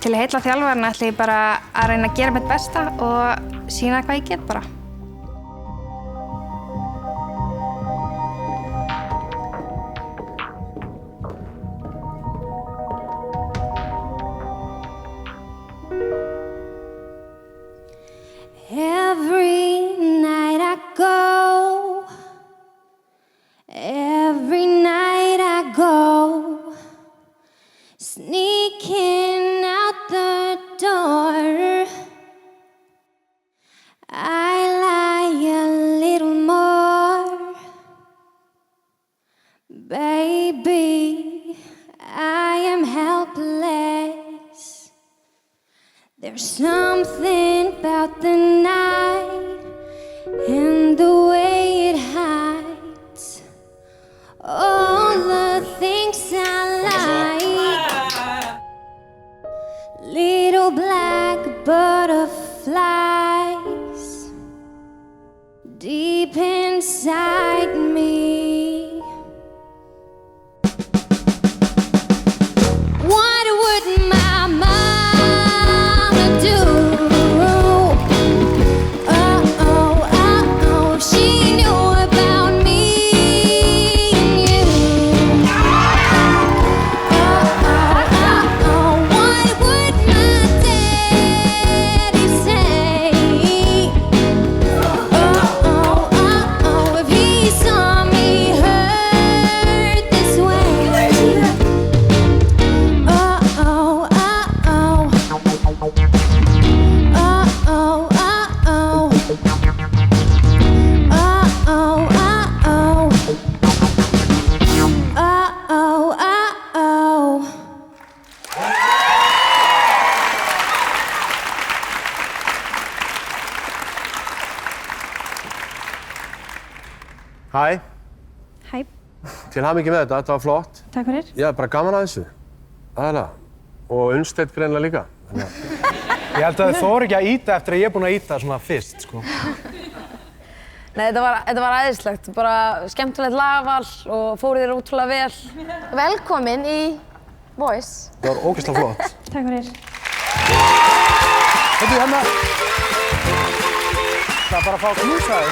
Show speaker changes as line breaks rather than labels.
Til að heilla þjálfarana ætla ég bara að reyna að gera mitt besta og sýna hvað ég get bara.
Every night I go, every night I go, sneaking out the door. I lie a little more, baby, I am helpless. There's something about the night and the way it hides all the things I like. Little black butterflies deep inside me. What would my mama do? She knew about me and you. What would my daddy say? If he saw me hurt this way.
Hæ,
Hæ,
til hamingju með þetta var flott.
takk fyrir.
Já, bara gaman að þessu. Aðalega. Og Unnsteinn greinilega líka.
Ég held að þið þóru ekki að ýta eftir að ég er búinn að ýta svona fyrst, sko.
Nei, þetta var æðislegt. Bara skemmtilegt lagval og fóruð þér ótrúlega vel. Velkomin í Voice.
Það var ógeðslega flott.
Takk fyrir.
Þetta er hérna. Það er bara að fá knúsaði.